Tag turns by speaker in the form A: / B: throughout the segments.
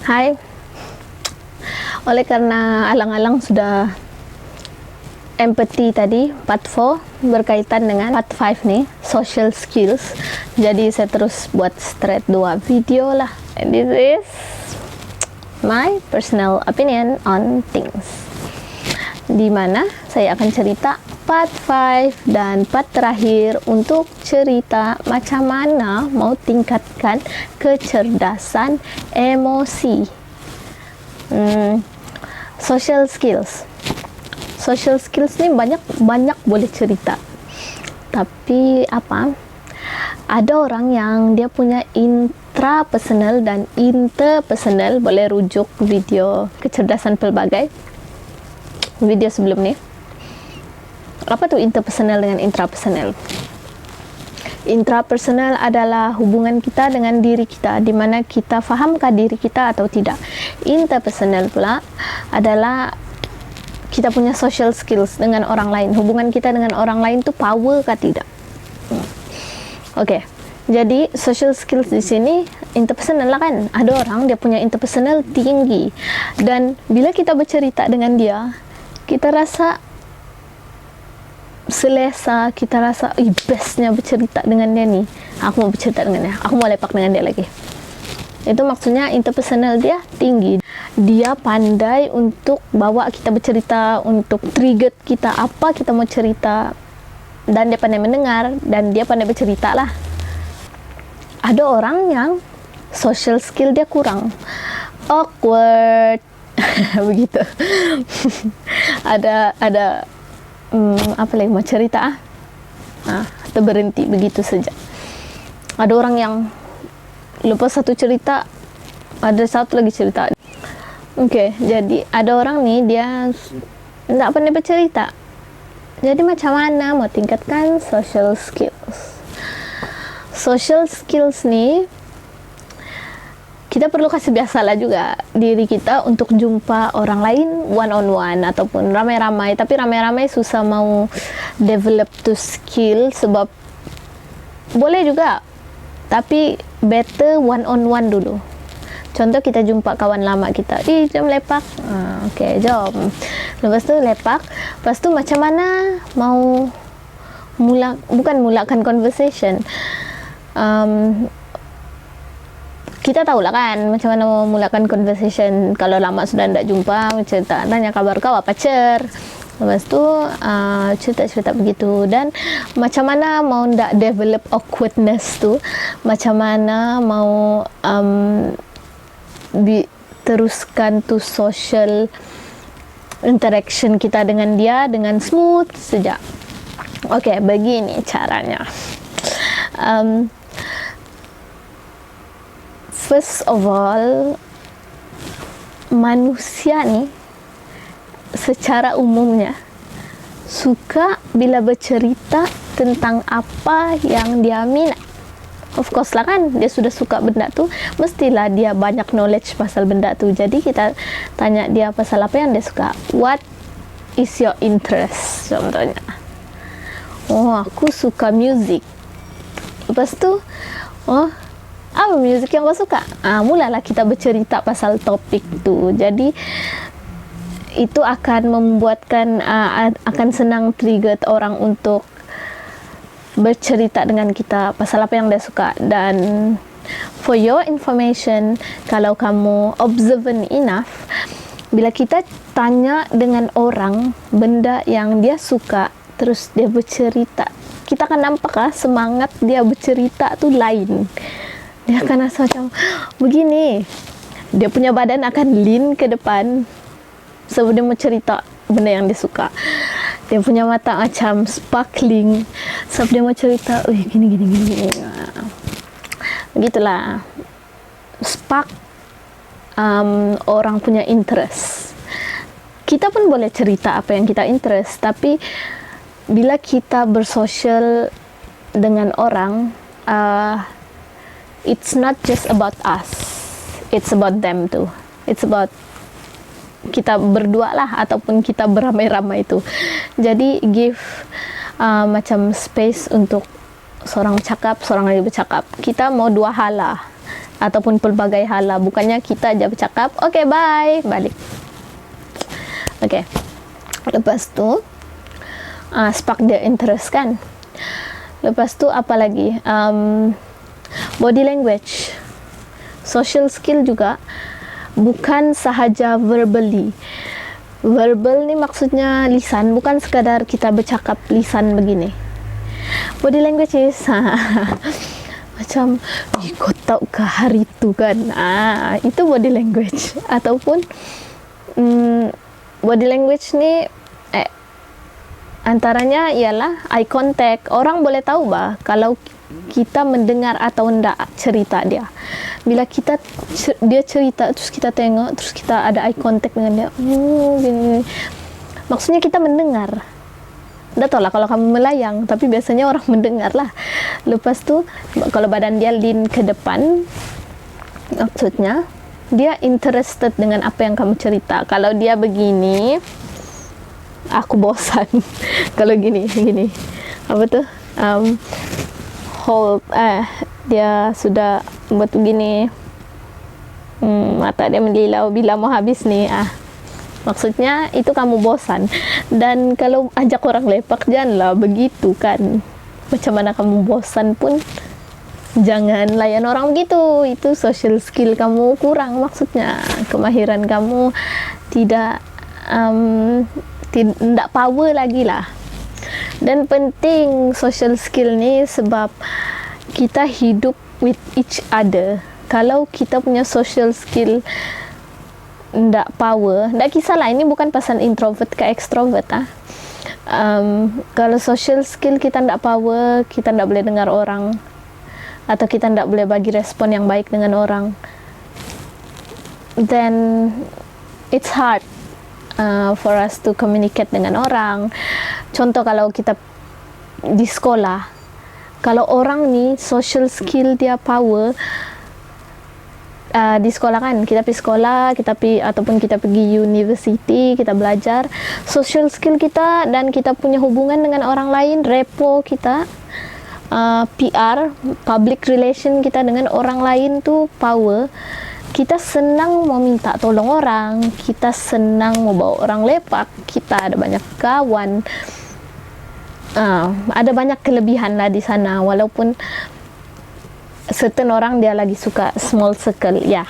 A: Hai, oleh karena alang-alang sudah empathy tadi, part 4 berkaitan dengan part 5 nih, social skills. Jadi saya terus buat straight 2 video lah. And this is my personal opinion on things, dimana saya akan cerita part 5 dan part terakhir untuk cerita macam mana mau tingkatkan kecerdasan emosi. Social skills ni banyak boleh cerita, tapi ada orang yang dia punya intrapersonal dan interpersonal. Boleh rujuk video kecerdasan pelbagai video sebelum ni. Apa tu interpersonal dengan intrapersonal? Intrapersonal adalah hubungan kita dengan diri kita, di mana kita fahamkah diri kita atau tidak. Interpersonal pula adalah kita punya social skills dengan orang lain. Hubungan kita dengan orang lain tu power kah tidak? Okey. Jadi social skills di sini interpersonal lah kan. Ada orang dia punya interpersonal tinggi, dan bila kita bercerita dengan dia, kita rasa selesa, kita rasa bestnya bercerita dengan dia ni. Aku mau bercerita dengan dia, aku mau lepak dengan dia lagi. Itu maksudnya interpersonal dia tinggi. Dia pandai untuk bawa kita bercerita, untuk trigger kita apa kita mau cerita, dan dia pandai mendengar, dan dia pandai bercerita lah. Ada orang yang social skill dia kurang, awkward begitu. ada apa lagi mau cerita atau berhenti begitu saja. Ada orang yang lepas satu cerita ada satu lagi cerita. Okey, jadi ada orang ni dia tak pandai bercerita. Jadi macam mana mau tingkatkan social skills? Social skills ni kita perlu kasih biasalah juga diri kita untuk jumpa orang lain one on one ataupun ramai-ramai. Tapi ramai-ramai susah mau develop tu skill, sebab boleh juga, tapi better one on one dulu. Contoh kita jumpa kawan lama kita, jom lepak. Okey, jom. Lepas tu lepak, lepas tu macam mana mau mulakan conversation. Kita tahulah kan macam mana mau mulakan conversation. Kalau lama sudah tidak jumpa, cerita, tanya kabar kau apa cer. Lepas tu cerita-cerita begitu. Dan macam mana mau tidak develop awkwardness tu, macam mana mau teruskan tu social interaction kita dengan dia dengan smooth saja. Okey, begini caranya. First of all, manusia ni secara umumnya suka bila bercerita tentang apa yang dia minat. Of course lah kan, dia sudah suka benda tu, mestilah dia banyak knowledge pasal benda tu. Jadi kita tanya dia pasal apa yang dia suka. What is your interest? Contohnya, aku suka music. Lepas tu, apa music yang kau suka? Mulalah kita bercerita pasal topik tu. Jadi itu akan membuatkan akan senang trigger orang untuk bercerita dengan kita pasal apa yang dia suka. Dan for your information, kalau kamu observant enough, bila kita tanya dengan orang benda yang dia suka, terus dia bercerita, kita akan nampak semangat dia bercerita tu lain. Dia akan rasa macam begini, dia punya badan akan lean ke depan sebab dia mau cerita benda yang dia suka. Dia punya mata macam sparkling sebab dia mau cerita, gini. Begitulah spark orang punya interest. Kita pun boleh cerita apa yang kita interest, tapi bila kita bersosial dengan orang, it's not just about us, it's about them too. It's about kita berdua lah ataupun kita beramai-ramai itu. Jadi give macam space untuk seorang bercakap, seorang lagi bercakap. Kita mau dua hal lah. ataupun pelbagai hal lah. Bukannya kita aja bercakap, okay bye, balik. Okay, lepas tu spark their interest kan. Lepas tu apa lagi, body language, social skill juga, bukan sahaja verbally. Verbal ni maksudnya lisan, bukan sekadar kita bercakap lisan begini. Body language is macam, kau tahu ke hari tu kan, itu body language. Ataupun body language ni antaranya ialah eye contact. Orang boleh tahu bah kalau kita mendengar atau enggak cerita dia. Bila dia cerita terus kita tengok, terus kita ada eye contact dengan dia, gini. Maksudnya kita mendengar. Dah tahu lah kalau kamu melayang, tapi biasanya orang mendengar lah. Lepas tu kalau badan dia lean ke depan, maksudnya dia interested dengan apa yang kamu cerita. Kalau dia begini, aku bosan. Kalau gini apa tu, hold, dia sudah buat begini, mata dia mendilau bila mau habis nih, maksudnya itu kamu bosan. Dan kalau ajak orang lepak, janganlah begitu kan. Macam mana kamu bosan pun jangan layan orang begitu. Itu social skill kamu kurang, maksudnya kemahiran kamu tidak power lagi lah. Dan penting social skill ni sebab kita hidup with each other. Kalau kita punya social skill ndak power, ndak kisahlah, ini bukan pasal introvert ke extrovert. Kalau social skill kita ndak power, kita ndak boleh dengar orang, atau kita ndak boleh bagi respon yang baik dengan orang, then it's hard for us to communicate dengan orang. Contoh kalau kita di sekolah, kalau orang ni social skill dia power, di sekolah kan, kita pergi sekolah, ataupun kita pergi university, kita belajar, social skill kita dan kita punya hubungan dengan orang lain, repo kita, PR, public relation kita dengan orang lain tu power. Kita senang mau minta tolong orang, kita senang mau bawa orang lepak, kita ada banyak kawan, ada banyak kelebihan lah di sana. Walaupun certain orang dia lagi suka small circle, ya.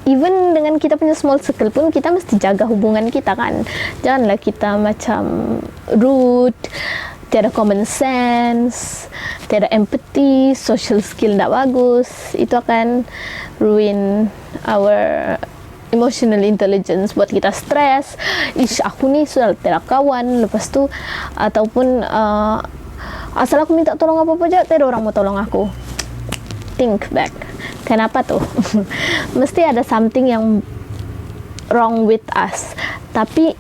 A: Even dengan kita punya small circle pun kita mesti jaga hubungan kita kan. Janganlah kita macam rude, tiada common sense, tiada empathy, social skill tak bagus. Itu akan ruin our emotional intelligence, buat kita stres. Aku ni sudah tiada kawan. Lepas tu ataupun asal aku minta tolong apa-apa aja, tiada orang mau tolong aku. Think back, kenapa tuh? Mesti ada something yang wrong with us. Tapi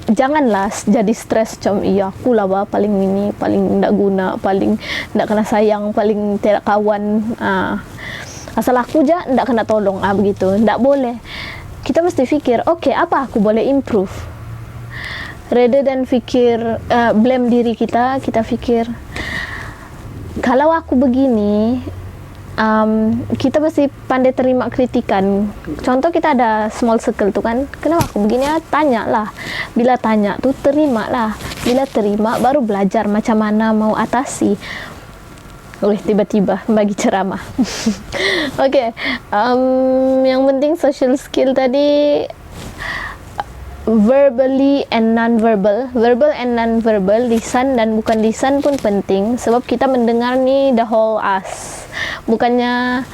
A: janganlah jadi stres macam, iya aku lah bah, paling ini, paling tidak guna, paling tidak kena sayang, paling tidak kawan, asal aku je tidak kena tolong, begitu. Tidak boleh. Kita mesti fikir, okay, apa aku boleh improve, rather than fikir blame diri kita. Kita fikir, kalau aku begini, kita mesti pandai terima kritikan. Contoh kita ada small circle tu kan, kenapa aku begini, tanya lah. Bila tanya tu terima lah. Bila terima baru belajar macam mana mau atasi. Tiba-tiba bagi ceramah. Okay, yang penting social skill tadi, verbally and non-verbal. Verbal and non-verbal, lisan dan bukan lisan pun penting. Sebab kita mendengar ni the whole us. Bukannya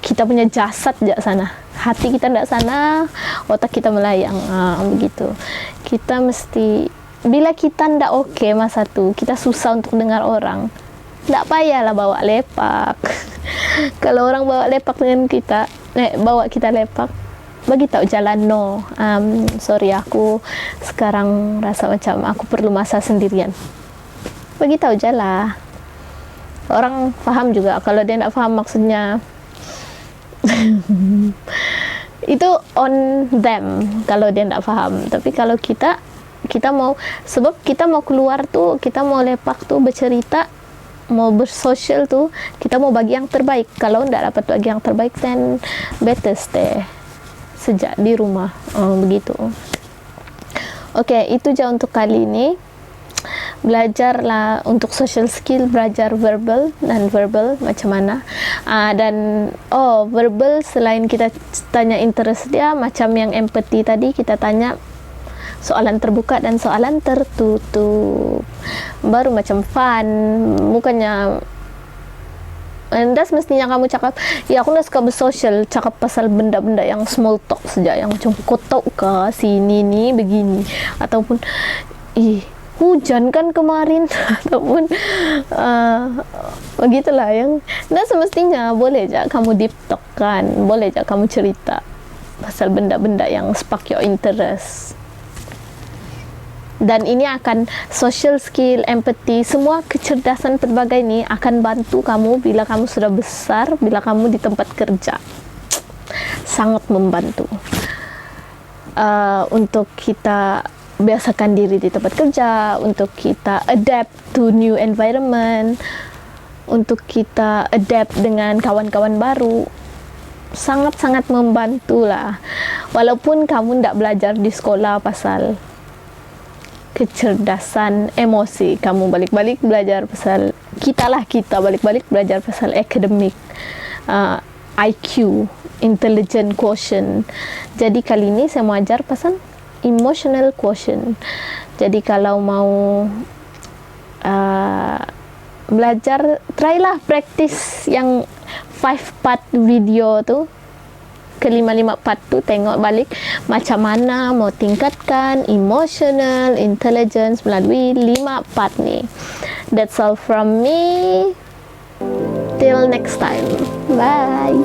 A: kita punya jasad je sana, hati kita tidak sana, otak kita melayang, begitu. Kita mesti, bila kita tidak okey masa tu, kita susah untuk dengar orang, tidak payahlah bawa lepak. Kalau orang bawa lepak dengan kita, bawa kita lepak, bagi tahu jalan, no, sorry aku sekarang rasa macam aku perlu masa sendirian. Bagi tahu jalan. Orang faham juga. Kalau dia tak faham maksudnya itu on them kalau dia tak faham. Tapi kalau kita mau, sebab kita mau keluar tu, kita mau lepak tu bercerita, mau bersosial tuh kita mau bagi yang terbaik. Kalau nggak dapat bagi yang terbaik, then better stay sejak di rumah. Begitu. Oke, itu aja untuk kali ini. Belajarlah untuk social skill, belajar verbal dan verbal macam mana. Dan verbal selain kita tanya interest dia, macam yang empathy tadi, kita tanya soalan terbuka dan soalan tertutup, baru macam fun. Bukannya anda semestinya kamu cakap, ya aku nggak suka bersosial, cakap pasal benda-benda yang small talk saja, yang macam kau tahu ke sini nih begini, ataupun hujan kan kemarin, ataupun begitulah yang nggak semestinya. Boleh aja kamu deep talk kan, boleh aja kamu cerita pasal benda-benda yang spark your interest. Dan ini akan social skill, empathy, semua kecerdasan pelbagai ini akan bantu kamu bila kamu sudah besar, bila kamu di tempat kerja. Sangat membantu untuk kita biasakan diri di tempat kerja, untuk kita adapt to new environment, untuk kita adapt dengan kawan-kawan baru. Sangat-sangat membantu lah. Walaupun kamu tidak belajar di sekolah pasal kecerdasan emosi, kamu balik-balik belajar pasal kita balik-balik belajar pasal akademik, IQ, intelligent quotient. Jadi kali ini saya mau ajar pasal emotional quotient. Jadi kalau mau belajar, try lah practice yang 5 part video tuh, ke 5 part tu, tengok balik macam mana mau tingkatkan emotional intelligence melalui 5 part ni. That's all from me. Till next time. Bye.